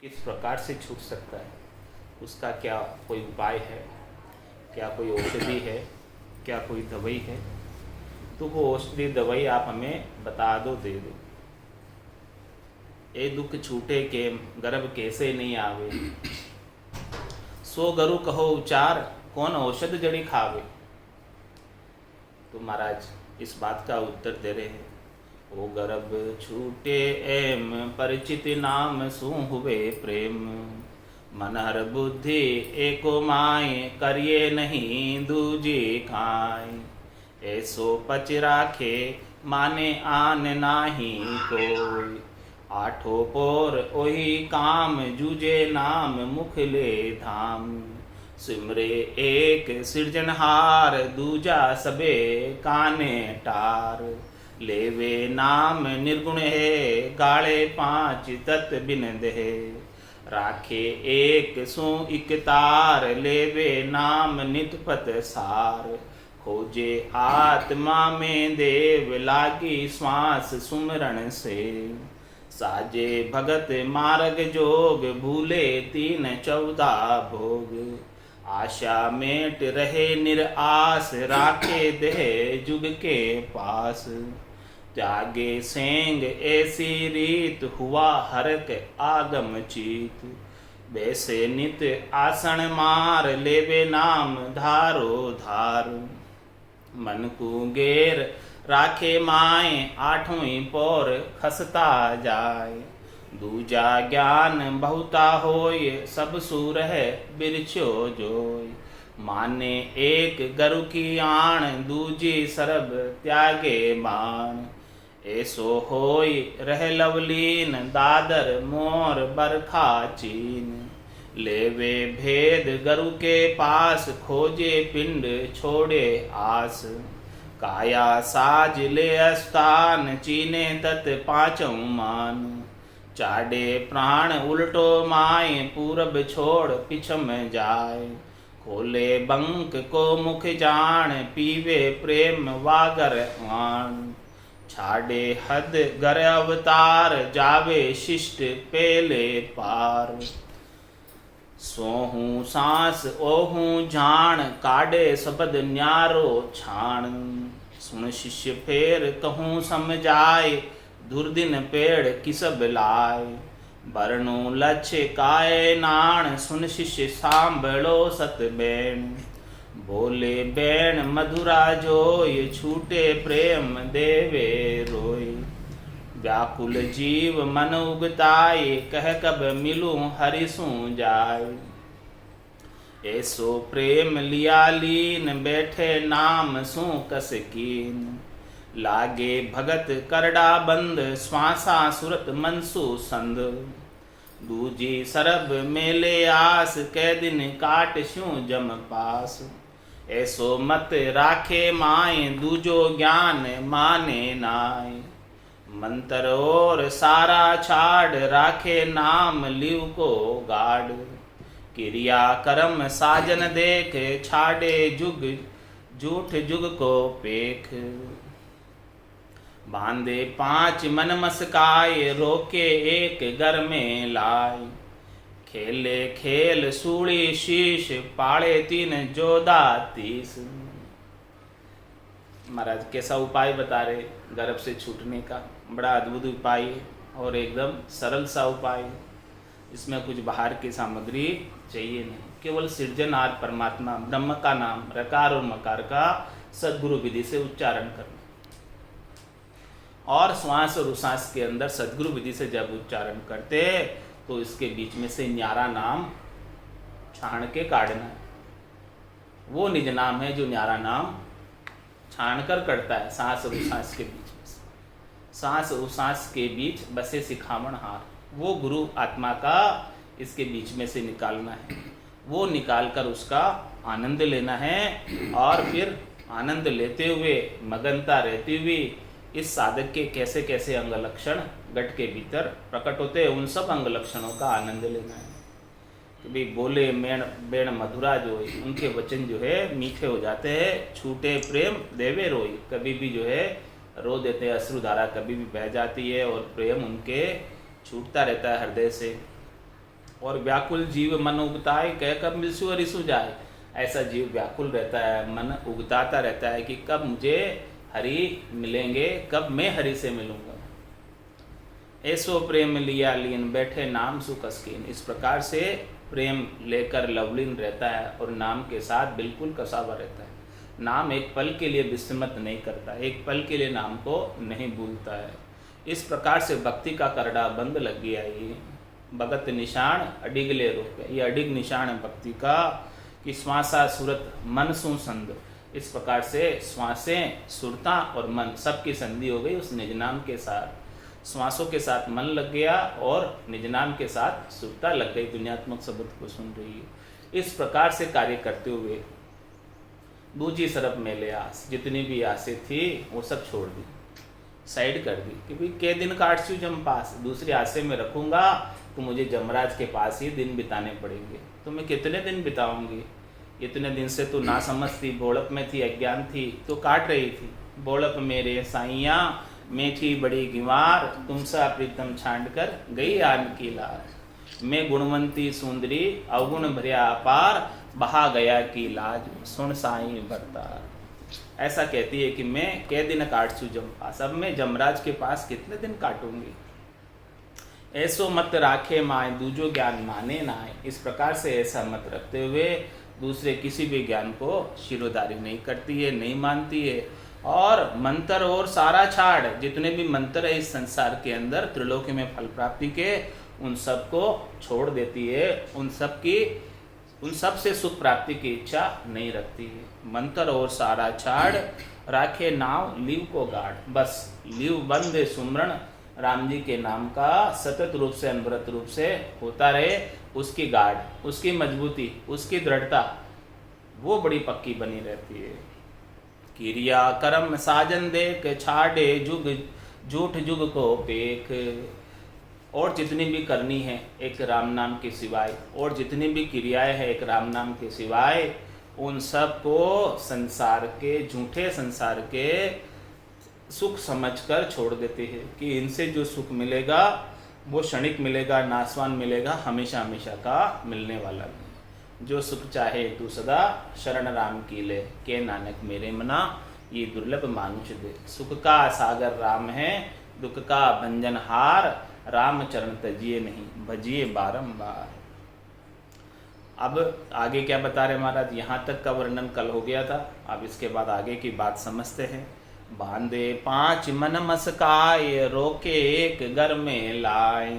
किस प्रकार से छूट सकता है, उसका क्या कोई उपाय है, क्या कोई औषधि है, क्या कोई दवाई है, तो वो औषधि दवाई आप हमें बता दो, दे दो। ए दुख छूटे के गर्भ कैसे नहीं आवे, सो गरु कहो उचार, कौन औषध जड़ी खावे। तो महाराज इस बात का उत्तर दे रहे हैं, ओ गर्भ छूटे एम परिचित नाम सु हुए प्रेम, मन हर बुद्धि एको माय करिए नहीं दूजे खाय, ऐसो पच राखे माने आन नाही कोई, आठो पोर ओही काम जूझे नाम मुख ले धाम, सिमरे एक सिरजनहार दूजा सबे काने टार, लेवे नाम निर्गुण है गाड़े पांच तत् बिन दे, राखे एक सु इकतार लेवे नाम नितपत सार, खोजे आत्मा में देव लागी श्वास सुमरण से, साजे भगत मार्ग जोग भूले 3-14 भोग, आशा मेट रहे निरास राखे देह जुग के पास, त्यागे सेंग ऐसी रीत हुआ हरक आगम चीत, वैसे नित आसन मार लेवे नाम धारो धार, मन को गेर राखे माए आठवीं पोर खसता जाए, दूजा ज्ञान बहुता होय सब सूर है बिरछो जोय, माने एक गरु की आण दूजी सरब त्यागे मान, ऐसो होय रह लवलीन दादर मोर बरखा चीन, लेवे भेद गरु के पास खोजे पिंड छोड़े आस, काया साज ले स्थान चीने तत् पांचों मान, चाडे प्राण उल्टो माए पूरब छोड़ पिछम जाए, खोले बंक को मुख जान पीवे प्रेम वागर आन, छाडे हद गर अवतार जावे शिष्ट पेले पार, सोहू सांस ओहू जान काडे शब्द न्यारो छाण, सुन शिष्य फेर कहूँ समझाए दुर्दिन पेड़ किसब लाए, बरनु लक्ष्य काय नाण सुन शिष्य सांभलो सत बैन, बोले बैन मधुरा जोय छूटे प्रेम देवे रोय, व्याकुल जीव मन उगताए कह कब मिलूं हरिसू जाय, ऐसो प्रेम लिया लीन बैठे नाम सू कस कीन, लागे भगत करड़ा बंद श्वासा सुरत मनसु संद, दूजी सरब मेले आस कै दिन काट स्यूं जम पास, ऐसो मत राखे माए दूजो ज्ञान माने नाय, मंत्र और सारा छाड़ राखे नाम लिव को गाड़, क्रिया कर्म साजन देख छाड़े जुग झूठ जुग को पेख, बांधे 5 मन मस्काए रोके एक घर में लाए, खेले खेल सूड़ी शीश पाड़े 3 जोधा 30। महाराज कैसा उपाय बता रहे गर्भ से छूटने का, बड़ा अद्भुत उपाय है और एकदम सरल सा उपाय है, इसमें कुछ बाहर की सामग्री चाहिए नहीं, केवल सृजनहार परमात्मा ब्रह्म का नाम रकार और मकार का सद्गुरु विधि से उच्चारण करना, और श्वास और उश्वास के अंदर सद्गुरु विधि से जब उच्चारण करते तो इसके बीच में से न्यारा नाम छाण के काटना है, वो निज नाम है जो न्यारा नाम छाण कर करता है सांस और उश्वास के बीच में, सांस और उश्वास के बीच बसे सिखावण हार, वो गुरु आत्मा का इसके बीच में से निकालना है, वो निकाल कर उसका आनंद लेना है, और फिर आनंद लेते हुए मगनता रहती हुई इस साधक के कैसे कैसे अंग लक्षण घट के भीतर प्रकट होते हैं, उन सब अंग लक्षणों का आनंद लेना है। कभी बोले मेण बेण मधुरा जो है, उनके वचन जो है मीठे हो जाते हैं, छूटे प्रेम देवे रोई, कभी भी जो है रो देते हैं, अश्रुधारा कभी भी बह जाती है और प्रेम उनके छूटता रहता है हृदय से। और व्याकुल जीव मन उगताए, कह कब मिलसु हरिसु जाए। ऐसा जीव व्याकुल रहता है, मन उगताता रहता है कि कब मुझे हरि मिलेंगे, कब मैं हरि से मिलूंगा। ऐसो प्रेम लिया लीन, बैठे नाम सुख अस्कीन। इस प्रकार से प्रेम लेकर लवलीन रहता है और नाम के साथ बिल्कुल कसावा रहता है। नाम एक पल के लिए विस्मृत नहीं करता, एक पल के लिए नाम को नहीं भूलता है। इस प्रकार से भक्ति का करड़ा बंद लग गया। ये भगत निशान अडिगले रूप है, ये अडिग निशान है भक्ति का कि श्वासा सुरत मन सु संध। इस प्रकार से श्वासें, सुरता और मन सबकी संधि हो गई उस निज नाम के साथ। श्वासों के साथ मन लग गया और निज नाम के साथ सुरता लग गई, दुनियात्मक शब्द को सुन रही है। इस प्रकार से कार्य करते हुए दूजी सरब मेले आस, जितनी भी आसें थी वो सब छोड़ दी, साइड कर दी कि भाई के दिन काटसू जम पास, दूसरी आसे में रखूंगा तो मुझे जमराज के पास ही दिन बिताने पड़ेंगे। तो मैं कितने दिन बिताऊंगी? इतने दिन से तो ना समझ थी, बोड़प में थी, अज्ञान थी, तो काट रही थी। बोड़प मेरे साइया मैं थी बड़ी गिवार, तुमसा प्रीतम छांड कर गई आन की लार। मैं गुणवंती सुंदरी अवगुण भरिया अपार, बहा गया की लाज सुन साई बरतार। ऐसा कहती है कि मैं कै दिन काटसू जम पास, अब मैं जमराज के पास कितने दिन काटूंगी। ऐसो मत राखे माए, दूजो ज्ञान माने नाए। इस प्रकार से ऐसा मत रखते हुए दूसरे किसी भी ज्ञान को शिरोधारी नहीं करती है, नहीं मानती है। और मंत्र और सारा छाड़, जितने भी मंत्र है इस संसार के अंदर त्रिलोकी में फल प्राप्ति के, उन सब को छोड़ देती है, उन सब से सुख प्राप्ति की इच्छा नहीं रखती है। मंत्र और सारा छाड़, राखे नाव लीव को गाढ़। बस लीव बंद सुमरण राम जी के नाम का सतत रूप से, अनवरत रूप से होता रहे, उसकी गाढ़, उसकी मजबूती, उसकी दृढ़ता वो बड़ी पक्की बनी रहती है। क्रिया कर्म साजन देख, छाड़े जुग झूठ जुग को पेख। और जितनी भी करनी है एक राम नाम के सिवाय, और जितनी भी क्रियाएं हैं एक राम नाम के सिवाय, उन सब को संसार के, झूठे संसार के सुख समझकर छोड़ देते हैं कि इनसे जो सुख मिलेगा वो क्षणिक मिलेगा, नासवान मिलेगा, हमेशा हमेशा का मिलने वाला नहीं। जो सुख चाहे तू सदा शरण राम की ले, के नानक मेरे मना ये दुर्लभ मानुष दे। सुख का सागर राम है, दुख का भंजन हार, राम चरण तजिए नहीं, भजिए बारंबार। अब आगे क्या बता रहे महाराज, यहाँ तक का वर्णन कल हो गया था, अब इसके बाद आगे की बात समझते हैं। बांधे 5 मन मस्काए, रोके एक घर में लाए,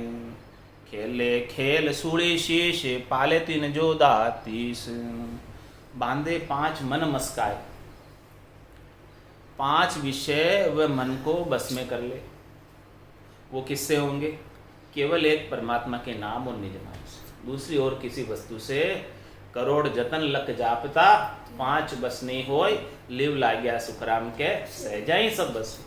खेले खेल सूड़ी शीश, पाले 3 जोधा 30। बांधे 5 मन मस्काए, 5 विषय वह मन को बस में कर ले। वो किससे होंगे? केवल एक परमात्मा के नाम और निज नाम से। दूसरी और किसी वस्तु से करोड़ जतन लक जापता, 5 बस नहीं होय, लिव ला गया सुखराम के सहजा ही सब बस।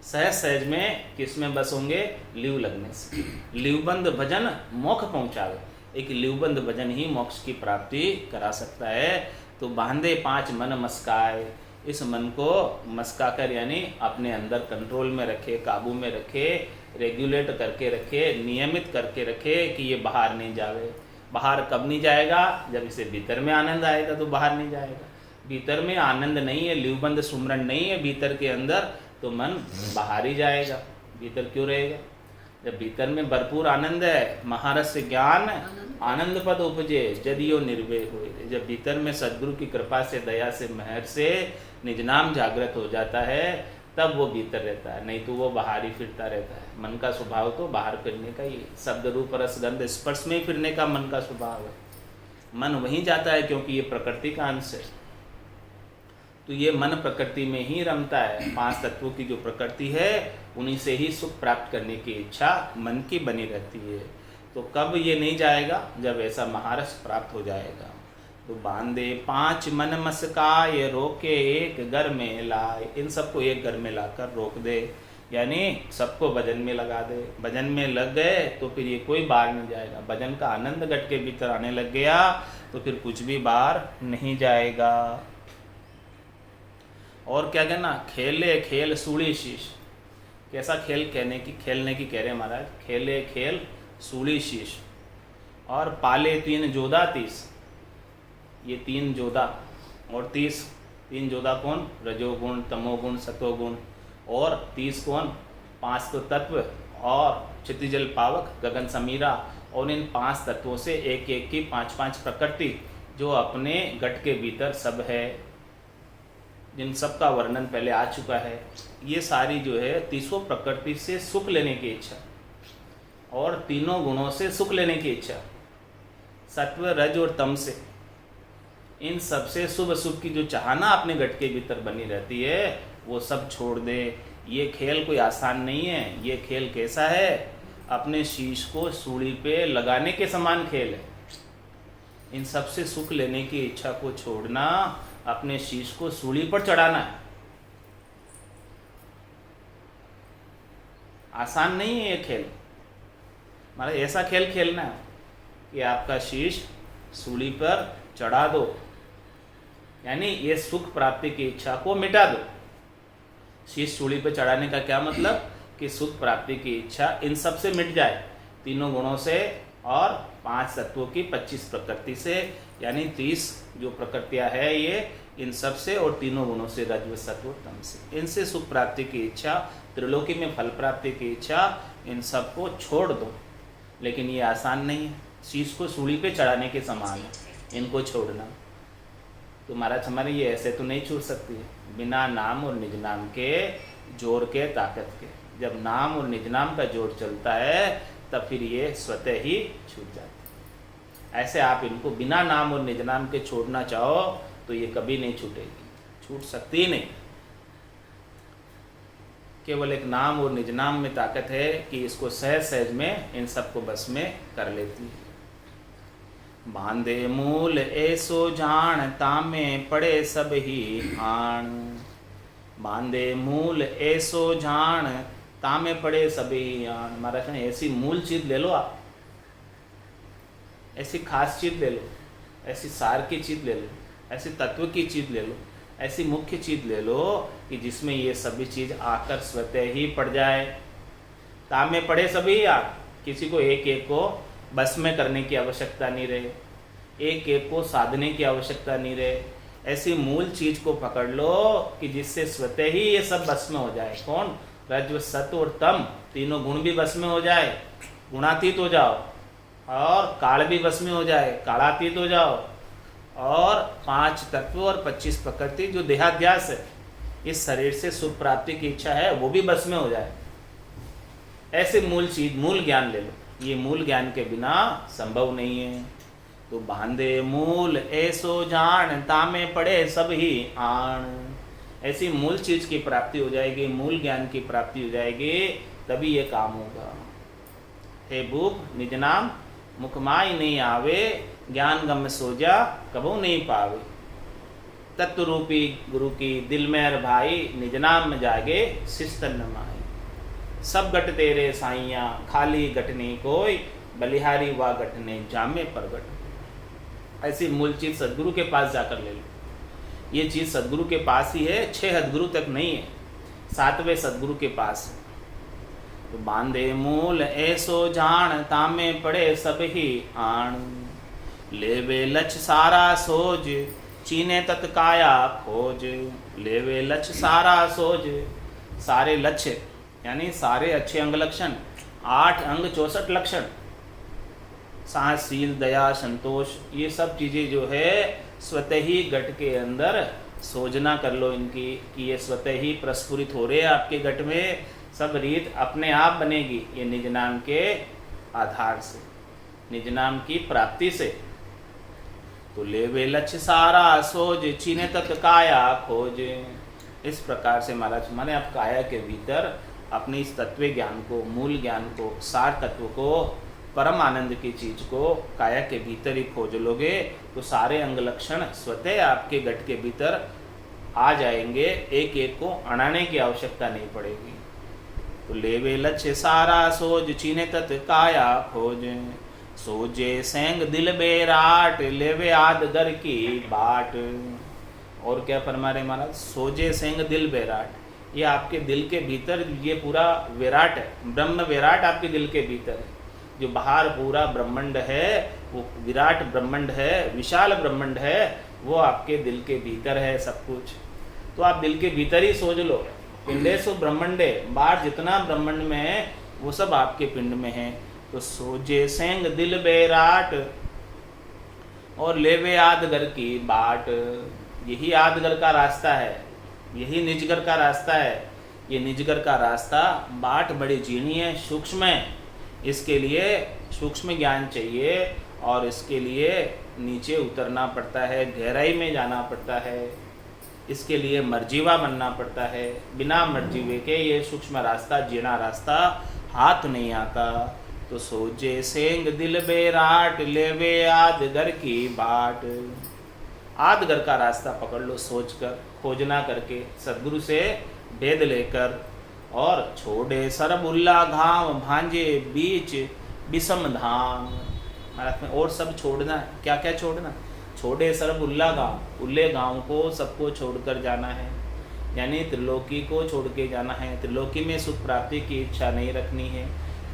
सहज सहज में किस में बस होंगे? लिव लगने से। लिवबंद भजन मोक्ष पहुंचावे। एक लिवबंद भजन ही मोक्ष की प्राप्ति करा सकता है। तो बांधे 5 मन मस्काए, इस मन को मस्का कर यानी अपने अंदर कंट्रोल में रखे, काबू में रखे, रेगुलेट करके रखे, नियमित करके रखे कि ये बाहर नहीं जावे। बाहर कब नहीं जाएगा? जब इसे भीतर में आनंद आएगा तो बाहर नहीं जाएगा। भीतर में आनंद नहीं है, लिवबंद सुमरण नहीं है भीतर के अंदर, तो मन बाहर ही जाएगा। भीतर क्यों रहेगा? जब भीतर में भरपूर आनंद है, महारस ज्ञान आनंद पद उपजे, जदियो निर्भय हुए। जब भीतर में सद्गुरु की कृपा से, दया से, मेहर से निज नाम जागृत हो जाता है, तब वो भीतर रहता है, नहीं तो वो बाहर ही फिरता रहता है। मन का स्वभाव तो बाहर फिरने का ही, शब्द रूप रस गंध स्पर्श में ही फिरने का मन का स्वभाव है। मन वहीं जाता है क्योंकि ये प्रकृति का अंश है। तो ये मन प्रकृति में ही रमता है। 5 तत्वों की जो प्रकृति है उन्हीं से ही सुख प्राप्त करने की इच्छा मन की बनी रहती है। तो कब ये नहीं जाएगा? जब ऐसा महारस प्राप्त हो जाएगा। तो बांधे 5 मन मस्काए, रोके एक घर में लाए। इन सबको एक घर में लाकर रोक दे, यानी सबको भजन में लगा दे। भजन में लग गए तो फिर ये कोई बाहर नहीं जाएगा। भजन का आनंद गट के भीतर आने लग गया तो फिर कुछ भी बाहर नहीं जाएगा। और क्या कहना? खेले खेल सूली शीश। कैसा खेल खेलने की कह रहे महाराज? खेले खेल सूली शीश। और पाले 3 जोधा 30, ये 3 जोधा और 30, 3 जोधा कौन? रजोगुण, तमोगुण, सतोगुण। और 30 कौन? 5 तो तत्व और क्षितिजल पावक, गगन समीरा। और इन 5 तत्वों से एक एक की 5-5 प्रकृति जो अपने घट के भीतर सब है, जिन सब का वर्णन पहले आ चुका है। ये सारी जो है 30 प्रकृति से सुख लेने की इच्छा और तीनों गुणों से सुख लेने की इच्छा, सत्व, रज और तम से, इन सब से शुभ अशुभ की जो चाहना अपने घट के भीतर बनी रहती है, वो सब छोड़ दे। ये खेल कोई आसान नहीं है। ये खेल कैसा है? अपने शीश को सूली पे लगाने के समान खेल है। इन सब से सुख लेने की इच्छा को छोड़ना, अपने शीश को सूली पर चढ़ाना है। आसान नहीं है ये खेल। हमारा ऐसा खेल खेलना है कि आपका शीश सूली पर चढ़ा दो, यानी ये सुख प्राप्ति की इच्छा को मिटा दो। शीश सूली पर चढ़ाने का क्या मतलब? कि सुख प्राप्ति की इच्छा इन सब से मिट जाए, तीनों गुणों से और 5 तत्वों की 25 प्रकृति से, यानी 30 जो प्रकृतियां है ये इन सब से, और तीनों गुणों से, रज, सत्व, तम से, इनसे सुख प्राप्ति की इच्छा, त्रिलोकी में फल प्राप्ति की इच्छा, इन सब को छोड़ दो। लेकिन ये आसान नहीं है। शीश को सूली पे चढ़ाने के समान है इनको छोड़ना। तो महाराज हमारे ये ऐसे तो नहीं छूट सकती है, बिना नाम और निज नाम के जोर के, ताकत के। जब नाम और निज नाम का जोर चलता है तब फिर ये स्वतः ही छूट जाती है। ऐसे आप इनको बिना नाम और निज नाम के छोड़ना चाहो तो ये कभी नहीं छूटेगी, छूट सकती ही नहीं। केवल एक नाम और निज नाम में ताकत है कि इसको सहज सहज में इन सबको बस में कर लेती है। बांधे मूल ऐसो जान, तामे पड़े सब ही आण। बांधे मूल ऐसो जान, तामे पड़े सभी आण। महाराज ने ऐसी मूल चीज ले लो, आप ऐसी खास चीज ले लो, ऐसी सार की चीज ले लो, ऐसी तत्व की चीज ले लो, ऐसी मुख्य चीज ले लो कि जिसमें ये सभी चीज आकर स्वतः ही पड़ जाए। तामे पड़े सभी आण, किसी को एक एक को बस में करने की आवश्यकता नहीं रहे, एक एक को साधने की आवश्यकता नहीं रहे। ऐसी मूल चीज को पकड़ लो कि जिससे स्वतः ही ये सब बस में हो जाए। कौन? रज, सत्व और तम, तीनों गुण भी बस में हो जाए, गुणातीत हो जाओ। और काल भी बस में हो जाए, कालातीत हो जाओ। और 5 तत्व और 25 प्रकृति जो देहाध्यास है, इस शरीर से सुख प्राप्ति की इच्छा है, वो भी बस में हो जाए। ऐसे मूल चीज, मूल ज्ञान ले लो। ये मूल ज्ञान के बिना संभव नहीं है। तो बांधे मूल ऐसो जान, तामे पड़े सब ही आण। ऐसी मूल चीज की प्राप्ति हो जाएगी, मूल ज्ञान की प्राप्ति हो जाएगी, तभी ये काम होगा। हे भूप निज नाम मुखमाई नहीं आवे, ज्ञान गम सोजा कबू नहीं पावे। तत्व रूपी गुरु की दिल में भाई, निज नाम में जागे शिस्तन माई। सब गट तेरे साइया, खाली गटने कोई, बलिहारी वा गटने जामे प्रगट। ऐसी मूल चीज सदगुरु के पास जाकर ले लो। ये चीज सदगुरु के पास ही है, 6 सदगुरु तक नहीं है, 7वें सदगुरु के पास है। तो बांधे मूल ऐसो जान, तामे पड़े सब ही आण। लेवे लक्ष्य सारा सोज, चीने तत्काया खोज। लेवे लक्ष्य सारा सोज, सारे लक्ष्य यानी सारे अच्छे अंग लक्षण, 8 अंग 64 लक्षण, साहस, शील, दया, संतोष, ये सब चीज़ें जो है स्वतः ही घट के अंदर सोजना कर लो इनकी, कि ये स्वतः ही प्रस्फुरित हो रहे हैं आपके घट में। सब रीत अपने आप बनेगी ये निज नाम के आधार से, निज नाम की प्राप्ति से। तो लेवे लक्ष्य सारा सोज, चीने तक काया खोज। इस प्रकार से महाराज माने आप काया के भीतर अपने इस तत्व ज्ञान को, मूल ज्ञान को, सार तत्व को, परम आनंद की चीज को काया के भीतर ही खोज लोगे तो सारे अंग लक्षण स्वतः आपके घट के भीतर आ जाएंगे, एक एक को अड़ाने की आवश्यकता नहीं पड़ेगी। तो लेवे लक्ष्य सारा सोज, चीने तत् काया खोज। सोजे सेंग दिल बेराट, लेवे आद दर की बाट। और क्या फरमा रहे महाराज? सोजे सेंग दिल बेराट, ये आपके दिल के भीतर ये पूरा विराट है, ब्रह्म विराट आपके दिल के भीतर है, जो बाहर पूरा ब्रह्मांड है, वो विराट ब्रह्मांड है, विशाल ब्रह्मांड है, वो आपके दिल के भीतर है सब कुछ। तो आप दिल के भीतर ही सोच लो, पिंडेषु ब्रह्मांडे, बाहर जितना ब्रह्मांड में है वो सब आपके पिंड में है। तो सोजे सेंग दिल बेराट और लेवे आदगर की बाट। यही आदगर का रास्ता है, यही निजगर का रास्ता है। ये निजगर का रास्ता बाट बड़ी जीणी है, सूक्ष्म है। इसके लिए सूक्ष्म ज्ञान चाहिए और इसके लिए नीचे उतरना पड़ता है, गहराई में जाना पड़ता है। इसके लिए मर्जीवा बनना पड़ता है। बिना मर्जीवे के ये सूक्ष्म रास्ता, जीना रास्ता हाथ नहीं आता। तो सोचे सेंग दिल बेराट, लेवे आदगर की बाट। आदगर का रास्ता पकड़ लो, सोचकर, खोजना करके, सदगुरु से भेद लेकर। और छोड़े सरबुल्ला घाव, भांजे बीच विषम धाम। महाराज में और सब छोड़ना है। क्या क्या छोड़ना? छोड़े सरबुल्ला गाँव, उल्ले गाँव को सबको छोड़कर जाना है, यानी त्रिलोकी को छोड़ के जाना है। त्रिलोकी में सुख प्राप्ति की इच्छा नहीं रखनी है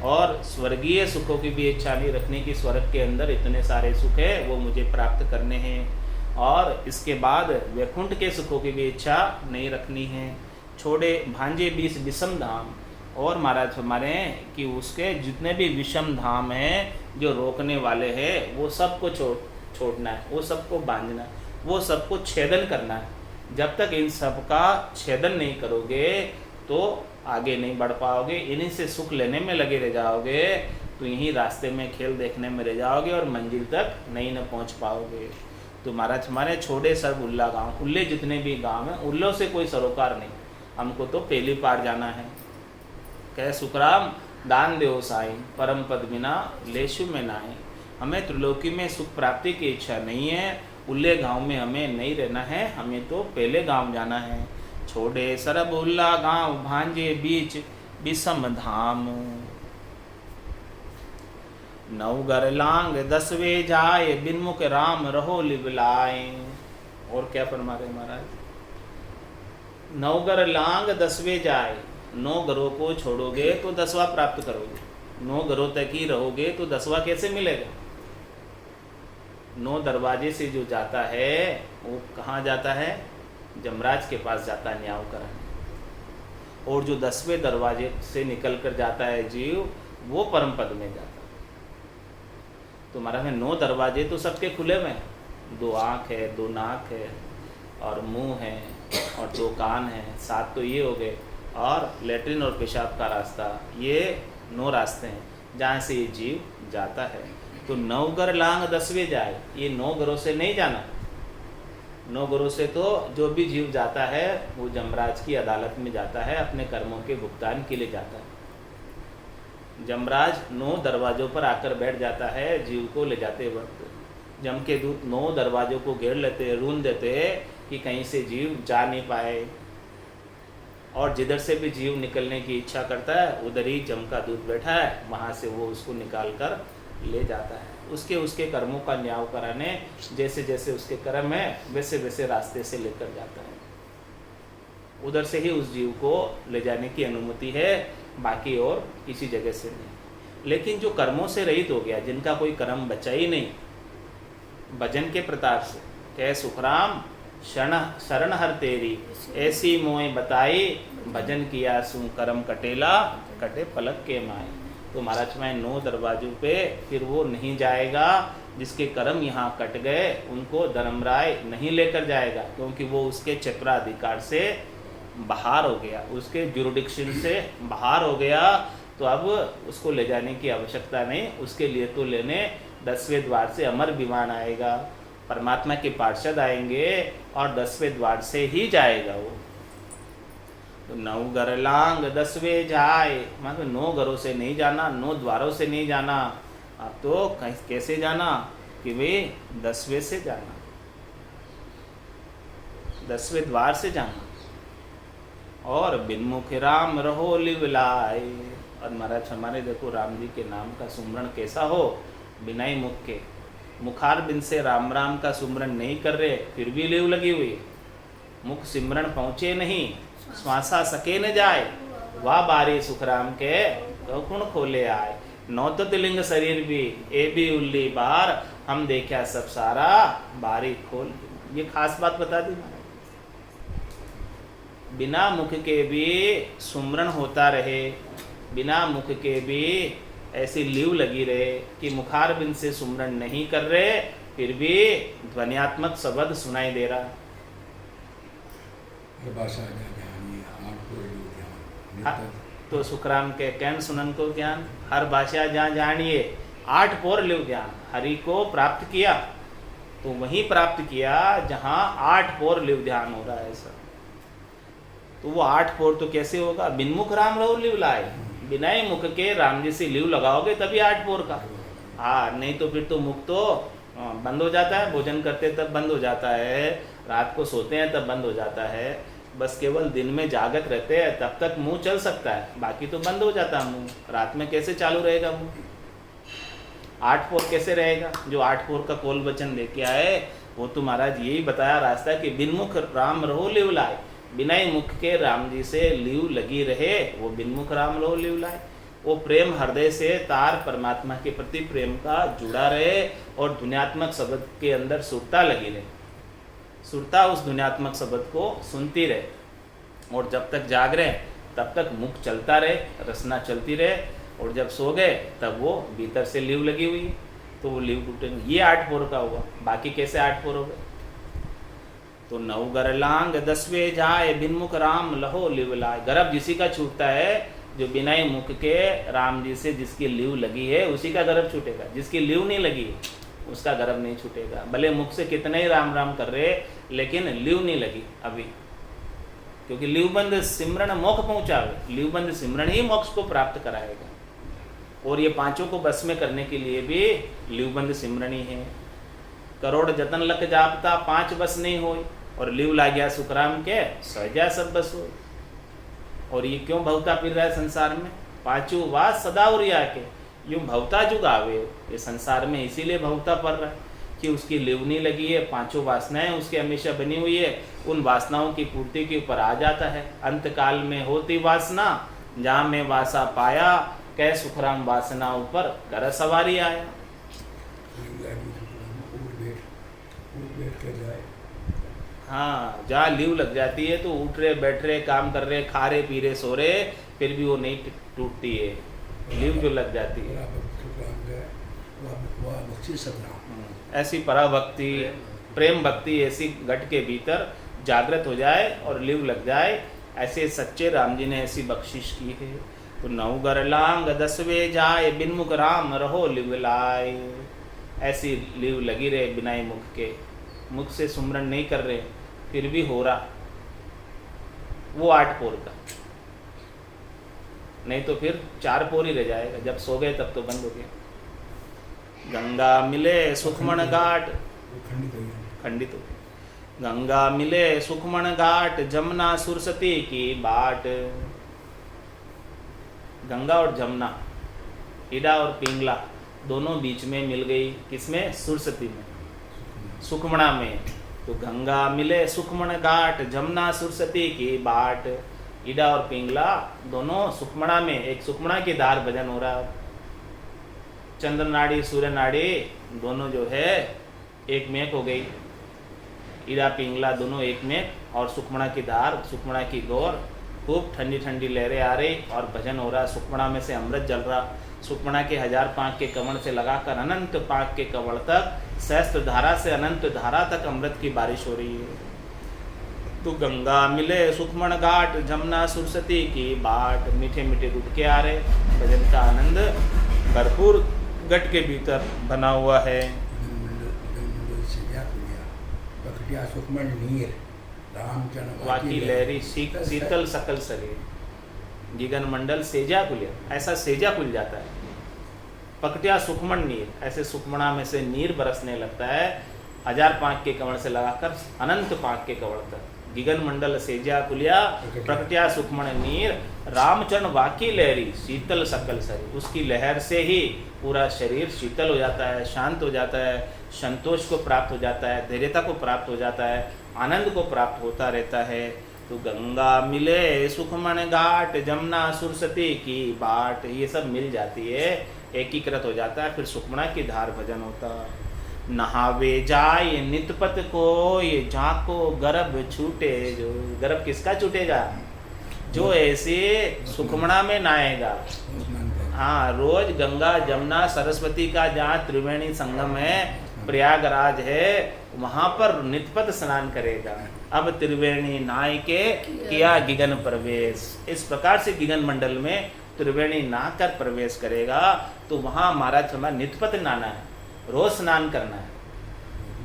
और स्वर्गीय सुखों की भी इच्छा नहीं रखनी कि स्वर्ग के अंदर इतने सारे सुख है वो मुझे प्राप्त करने हैं, और इसके बाद वैकुंठ के सुखों की भी इच्छा नहीं रखनी है। छोड़े भांजे बीस विषम धाम, और महाराज हमारे कि उसके जितने भी विषम धाम हैं जो रोकने वाले हैं वो सबको छोड़ना है, वो सबको बांधना है, वो सबको छेदन करना है। जब तक इन सब का छेदन नहीं करोगे तो आगे नहीं बढ़ पाओगे। इन्हीं से सुख लेने में लगे रह जाओगे तो यहीं रास्ते में खेल देखने में रह जाओगे और मंजिल तक नहीं न पहुंच पाओगे। तो महाराज हमारे छोड़े सब उल्ला गांव, उल्ले जितने भी गांव हैं उल्लों से कोई सरोकार नहीं, हमको तो पहली पार जाना है। कह सुखराम दान देव साईं, परम पद बिना लेशु में नाई। हमें त्रिलोकी में सुख प्राप्ति की इच्छा नहीं है, उल्ले गांव में हमें नहीं रहना है, हमें तो पहले गांव जाना है। छोड़े सरब उल्ला गांव, भांजे बीच विषम धाम। नवगर लांग दसवे जाए, बिनमुख राम रहो लिबलाए। और क्या फरमा रहे महाराज? नवगर लांग दसवे जाए, 9 घरों को छोड़ोगे तो 10वां प्राप्त करोगे। 9 घरों तक ही रहोगे तो 10वां कैसे मिलेगा? 9 दरवाजे से जो जाता है वो कहाँ जाता है? जमराज के पास जाता है न्याय कराने। और जो 10वें दरवाजे से निकल कर जाता है जीव, वो परम पद में जाता है। तो महाराज में 9 दरवाजे तो सबके खुले में, 2 आँख है, 2 नाक है और मुंह है और 2 कान है, 7 तो ये हो गए, और लेटरिन और पेशाब का रास्ता, ये 9 रास्ते हैं जहाँ से ये जीव जाता है। तो 9 घर लांग 10वें जाए, ये 9 घरों से नहीं जाना। 9 घरों से तो जो भी जीव जाता है वो जमराज की अदालत में जाता है, अपने कर्मों के भुगतान के लिए जाता है। जमराज 9 दरवाजों पर आकर बैठ जाता है जीव को ले जाते वक्त। जम के दूत 9 दरवाजों को घेर लेते हैं, रूंध देते हैं कि कहीं से जीव जा नहीं पाए, और जिधर से भी जीव निकलने की इच्छा करता है उधर ही जम का दूत बैठा है, वहाँ से वो उसको निकाल कर ले जाता है। उसके कर्मों का न्याय कराने, जैसे जैसे उसके कर्म है वैसे वैसे रास्ते से लेकर जाता है। उधर से ही उस जीव को ले जाने की अनुमति है, बाकी और किसी जगह से नहीं। लेकिन जो कर्मों से रहित हो गया, जिनका कोई कर्म बचा ही नहीं, भजन के प्रताप से कह सुखराम शरण हर तेरी, ऐसी मोए बताई, भजन किया सु कर्म कटेला, कटे पलक के माए। तो महाराज में 9 दरवाजों पे फिर वो नहीं जाएगा जिसके कर्म यहाँ कट गए, उनको धर्मराय नहीं लेकर जाएगा, क्योंकि वो उसके चक्राधिकार से बाहर हो गया, उसके जुरिडिक्शन से बाहर हो गया। तो अब उसको ले जाने की आवश्यकता नहीं, उसके लिए तो लेने 10वें द्वार से अमर विमान आएगा, परमात्मा के पार्षद आएंगे और 10वें द्वार से ही जाएगा वो। तो 9 घर लांग 10वें जाए, मतलब 9 घरों से नहीं जाना, 9 द्वारों से नहीं जाना। अब तो कैसे जाना कि वे 10वें से जाना, 10वें द्वार से जाना। और बिनमुख राम रहो लिवलाए। और महाराज हमारे देखो राम जी के नाम का सुमरण कैसा हो, बिना ही मुख के, मुखार बिन से राम राम का सुमरण नहीं कर रहे फिर भी लिव लगी हुई, मुख सिमरण पहुँचे नहीं, श्वासा सके न जाए, वाह बारी सुखराम के कौन खोले आए। नौतत लिंग शरीर भी ए भी उल्ली बार, हम देखा सब सारा बारी खोल। ये खास बात बता दी महाराज। बिना मुख के भी सुमरण होता रहे, बिना मुख के भी ऐसी लीव लगी रहे कि मुखार बिन से सुमरण नहीं कर रहे, फिर भी ध्वनियात्मक शब्द सुनाई दे रहा। तो सुखराम के कैन सुनन को ज्ञान, हर भाषा जहाँ जानिए, 8 पोर लिव ज्ञान। हरि को प्राप्त किया तो वहीं प्राप्त किया जहाँ 8 पोर लिव ध्यान हो रहा है सर। तो वो 8 पोर तो कैसे होगा? बिनमुख राम रहो लिव लाए, बिना ही मुख के राम जी से लिव लगाओगे तभी 8 पोर का। हाँ, नहीं तो फिर तो मुख तो बंद हो जाता है, भोजन करते तब बंद हो जाता है, रात को सोते हैं तब बंद हो जाता है। बस केवल दिन में जागत रहते हैं तब तक मुंह चल सकता है, बाकी तो बंद हो जाता है मुंह। रात में कैसे चालू रहेगा मुंह? 8 पोर कैसे रहेगा? जो 8 पोर का कोल वचन लेके आए वो तो महाराज यही बताया रास्ता कि बिनमुख राम रहो लिव लाए, बिना ही मुख के राम जी से लिव लगी रहे, वो बिनमुख राम रहो लिव लाए। वो प्रेम हृदय से तार परमात्मा के प्रति प्रेम का जुड़ा रहे और ध्वन्यात्मक शब्द के अंदर सुरता लगी रहे, सुरता उस ध्वन्यात्मक शब्द को सुनती रहे। और जब तक जाग रहे तब तक मुख चलता रहे, रसना चलती रहे, और जब सो गए तब वो भीतर से लीव लगी हुई है तो वो लीव टूटेंगे। ये 8 पोर का हुआ। बाकी कैसे 8 पोर हो गए? तो 9 गरलांग 10वें जाए, बिनमुख राम लहो लिव लाए। गर्भ जिसी का छूटता है जो बिना ही मुख के राम जी से जिसकी लीव लगी है उसी का गर्भ छूटेगा। जिसकी लीव नहीं लगी उसका गर्भ नहीं छूटेगा। भले मुख से कितने ही राम राम कर रहे लेकिन लीव नहीं लगी अभी, क्योंकि लीवबंद सिमरन मोक्ष पहुंचावे। लीवबंद सिमरन ही मोक्ष को प्राप्त कराएगा। और ये 5 को बस में करने के लिए भी लीवबंद सिमरन ही है। करोड़ जतन लख जापता 5 बस नहीं होई, और लीव ला गया सुखराम के सहजा सब बस हो। और ये क्यों भवता फिर रहा है संसार में? 5 वास सदा उरिया के यूं भवता जुग आवे। ये संसार में इसीलिए भवता पड़ रहा है कि उसकी लीव नहीं लगी है, 5 वासनाएं उसकी हमेशा बनी हुई है। उन वासनाओं की पूर्ति के ऊपर आ जाता है। अंत काल में होती वासना, जहाँ में वासा पाया, कै सुखराम वासना ऊपर कर सवारी आया। हाँ, जहाँ लीव लग जाती है तो उठ रहे बैठ रहे काम कर रहे खा रहे पी रहे सो रहे, फिर भी वो नहीं टूटती है लीव जो लग जाती है। ऐसी पराभक्ति प्रेम भक्ति ऐसी घट के भीतर जागृत हो जाए और लीव लग जाए, ऐसे सच्चे राम जी ने ऐसी बख्शिश की है। तो 9 गरलांग 10वें जाए, बिनमुख राम रहो लिव लाए। ऐसी लीव लगी रहे बिना ही मुख के, मुख से सुमरन नहीं कर रहे फिर भी हो रहा, वो 8 पोर का। नहीं तो फिर 4 पोर ही रह जाएगा। जब सो गए तब तो बंद हो गया। गंगा मिले सुखमण घाट, खंडित हो गया। गंगा मिले सुखमण घाट, जमुना सुरसती की बाट। गंगा और जमुना, ईडा और पिंगला दोनों बीच में मिल गई। किसमें? सुरसती में, सुखमणा में। तो गंगा मिले सुखमण घाट, जमुना सुरसती की बाट। ईडा और पिंगला दोनों सुखमणा में, एक सुखमणा की धार भजन हो रहा। चंद्र नाड़ी सूर्य नाड़ी दोनों जो है एक में एक हो गई। ईडा पिंगला दोनों एक में, और सुखमणा की धार, सुखमणा की गौर, खूब ठंडी ठंडी लहरें आ रही और भजन हो रहा। सुखमणा में से अमृत जल रहा। सुखमणा के 1000 पांक के कमल से लगाकर अनंत पांक के कमल तक, सहस्त्र धारा से अनंत धारा तक अमृत की बारिश हो रही है। तो गंगा मिले सुखमण घाट, जमुना सुरसती की बाट। मीठे मीठे दूध के आ रहे, भजन का आनंद भरपूर घट के भीतर बना हुआ है। वाकी लहरी शीतल सकल शरीर, गिगन मंडल सेजा खुलिया। ऐसा सेजा खुल जाता है। पकटिया सुखमण नीर, ऐसे सुखमणा में से नीर बरसने लगता है 1000 पांक के कमल से लगाकर अनंत पांक के कमल तक। गिगन मंडल सेजा खुलिया, प्रकटिया सुखमण नीर, रामचरण वाकी लहरी शीतल सकल शरीर। उसकी लहर से ही पूरा शरीर शीतल हो जाता है, शांत हो जाता है, संतोष को प्राप्त हो जाता है, धैर्यता को प्राप्त हो जाता है, आनंद को प्राप्त होता रहता है। तो गंगा मिले सुखमण घाट, जमुना सुरसती की बाट। ये सब मिल जाती है एकीकृत हो जाता है। फिर सुखमणा की धार भजन होता। नहावे जाय नितपत को ये झाको गर्भ छूटे जो। गर्भ किसका छूटेगा? जो ऐसे सुखमणा में नहाएगा। हाँ, रोज गंगा जमुना सरस्वती का जहाँ त्रिवेणी संगम है, प्रयागराज है, वहां पर नितपत स्नान करेगा। अब त्रिवेणी नहाय के किया गिगन प्रवेश। इस प्रकार से गिगन मंडल में त्रिवेणी नहा कर प्रवेश करेगा तो वहां महाराज हमारा नितपत नहाना है, रोज स्नान करना है।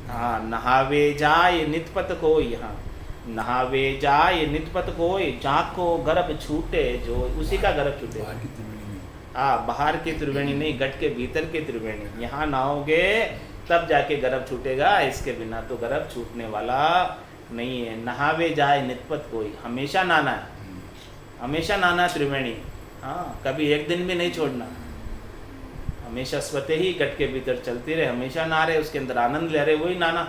हाँ, नहावे जाय नितपत को, यहाँ नहावे जाय नितपत कोई झाको गर्भ छूटे जो। उसी का गर्भ छूटे। हाँ, बाहर की त्रिवेणी नहीं, गट के भीतर की त्रिवेणी। यहाँ नहाओगे तब जाके गर्भ छूटेगा, इसके बिना तो गर्भ छूटने वाला नहीं है। नहावे जाए नितपत कोई, हमेशा नहाना है, हमेशा नहाना त्रिवेणी। हाँ, कभी एक दिन भी नहीं छोड़ना, हमेशा स्वतः ही गट के भीतर चलती रहे, हमेशा नहा रहे, उसके अंदर आनंद ले रहे, वही नहाना।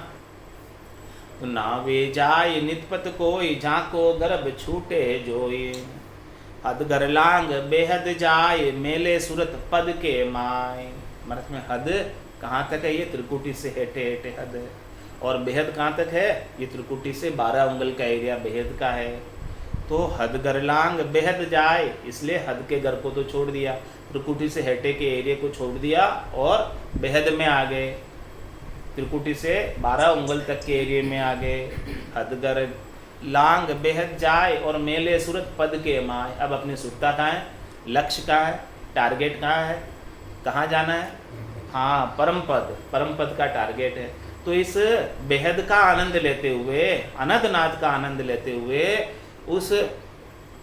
तो नहावे जाए नितपत कोई झाको गर्भ छूटे जोई। हद गर लांग बेहद जाए मेले सूरत पद के माय। मरथ में हद कहाँ तक है? ये त्रिकुटी से हेठे हेठे हद है। और बेहद कहाँ तक है? ये त्रिकुटी से 12 उंगल का एरिया बेहद का है। तो हद गर लांग बेहद जाए, इसलिए हद के घर को तो छोड़ दिया, त्रिकुटी से हेठे के एरिया को छोड़ दिया और बेहद में आ गए। त्रिकुटी से 12 उंगल तक के एरिया में आ गए। हद गर लांग बेहद जाए और मेले सूरत पद के माय। अब अपनी सुरता कहाँ है? लक्ष्य कहाँ है? टारगेट कहाँ है? कहाँ जाना है? हाँ, परम पद का टारगेट है। तो इस बेहद का आनंद लेते हुए, अनंतनाथ का आनंद लेते हुए उस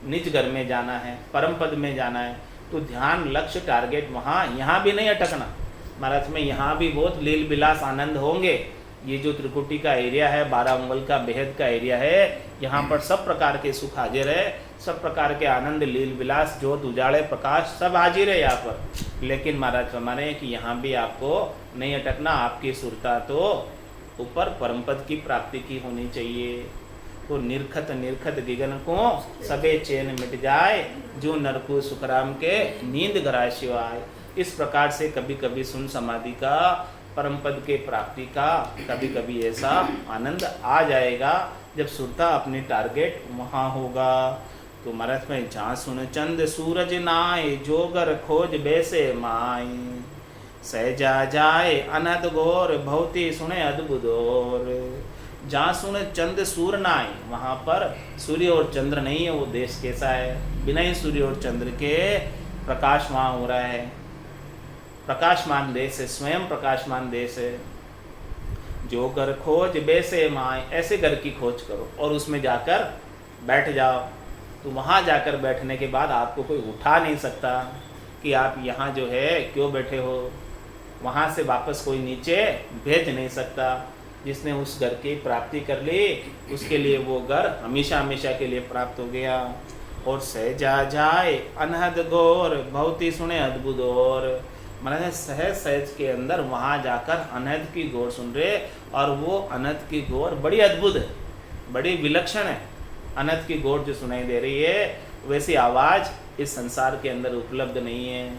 निज घर में जाना है, परम पद में जाना है। तो ध्यान, लक्ष्य, टारगेट वहाँ, यहाँ भी नहीं अटकना महाराज में। यहाँ भी बहुत लील विलास आनंद होंगे। ये जो त्रिकुटी का एरिया है, 12 उंगल का बेहद का एरिया है, यहाँ पर सब प्रकार के सुख हाजिर है, सब प्रकार के आनंद, लील विलास, ज्योत, उजाले, प्रकाश सब हाजिर है यहाँ पर। लेकिन महाराज हमारे कि यहाँ भी आपको नहीं अटकना, आपकी सुरता तो ऊपर परमपद की प्राप्ति की होनी चाहिए। तो निरखत निरखत गिगन को सबे चैन मिट जाए, जो नरकु सुखराम के नींद घरा शिवाय। इस प्रकार से कभी कभी सुन समाधि का, परम पद के प्राप्ति का कभी कभी ऐसा आनंद आ जाएगा जब सुरता अपनी टारगेट वहाँ होगा। तो महाराज में जहाँ सुन चंद सूरज नाय, जोगर खोज बैसे माय। सहजा जाए अनद गौर, भौती सुने अद्भुत और। जहाँ सुन चंद सूर नाय, वहाँ पर सूर्य और चंद्र नहीं है, वो देश कैसा है? बिना ही सूर्य और चंद्र के प्रकाश वहाँ हो रहा है। प्रकाशमान देश है, स्वयं प्रकाशमान देश है। जो घर खोज बैसे माय, ऐसे घर की खोज करो और उसमें जाकर बैठ जाओ। तो वहाँ जाकर बैठने के बाद आपको कोई उठा नहीं सकता कि आप यहाँ जो है क्यों बैठे हो। वहाँ से वापस कोई नीचे भेज नहीं सकता। जिसने उस घर की प्राप्ति कर ली, उसके लिए वो घर हमेशा हमेशा के लिए प्राप्त हो गया। और सहजा जाए अनहद गौर, भौती सुने अद्भुत और। मैंने सहज सहज के अंदर वहाँ जाकर अनहद की गौर सुन रहे, और वो अनहद की गौर बड़ी अद्भुत है, बड़ी विलक्षण है। अनहद की गौर जो सुनाई दे रही है, वैसी आवाज़ इस संसार के अंदर उपलब्ध नहीं है।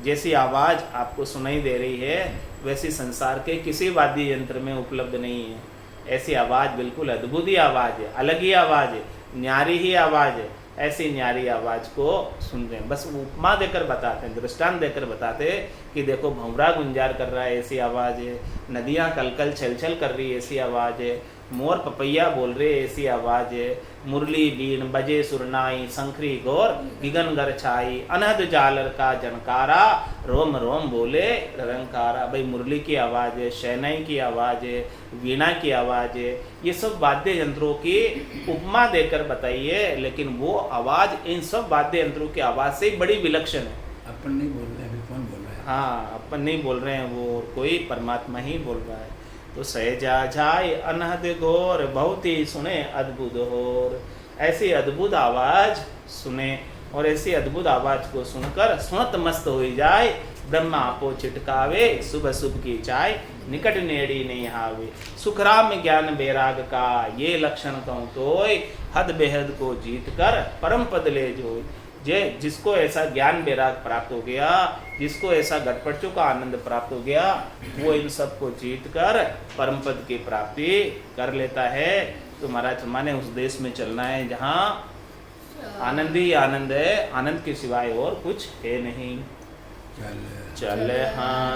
जैसी आवाज़ आपको सुनाई दे रही है, वैसी संसार के किसी वाद्य यंत्र में उपलब्ध नहीं है। ऐसी आवाज़ बिल्कुल अद्भुत ही आवाज़ है, अलग ही आवाज़ है, न्यारी ही आवाज़ है। ऐसी न्यारी आवाज़ को सुन रहे हैं। बस उपमा देकर बताते हैं, दृष्टांत देकर बताते हैं कि देखो भंवरा गुंजार कर रहा है, ऐसी आवाज़ है। नदियाँ कलकल छल छल कर रही है, ऐसी आवाज़ है। मोर पपैया बोल रहे, ऐसी आवाज़ है। मुरली बीन बजे सुरनाई, शंखरी गौर गिगन गर छाई। अनहद जालर का जनकारा, रोम रोम बोले रंकारा। भाई मुरली की आवाज़ है, शहनाई की आवाज़ है, वीणा की आवाज़ है। ये सब वाद्य यंत्रों की उपमा देकर बताइए, लेकिन वो आवाज़ इन सब वाद्य यंत्रों की आवाज़ से बड़ी विलक्षण है। अपन नहीं बोल रहे हैं, कौन बोल रहा है? हाँ, अपन नहीं बोल रहे हैं, वो कोई परमात्मा ही बोल रहा है। तो सहजा जाए अनहद गौर, बहुत ही सुने अद्भुत होर। ऐसी अद्भुत आवाज़ सुने, और ऐसी अद्भुत आवाज़ को सुनकर सुनत मस्त हो जाए। ब्रह्मा आपो छिटकावे, सुबह सुबह की चाय, निकट नेड़ी नहीं हावे। सुखराम ज्ञान बैराग का, ये लक्षण कहूँ तो हद बेहद को जीत कर परम पद ले जोय। जिसको ऐसा ज्ञान वैराग प्राप्त हो गया, जिसको ऐसा घटपटों का आनंद प्राप्त हो गया, वो इन सब को जीत कर परम पद की प्राप्ति कर लेता है। तो महाराज माने उस देश में चलना है जहाँ आनंद ही आनंद है, आनंद के सिवाय और कुछ है नहीं। चल चल हाँ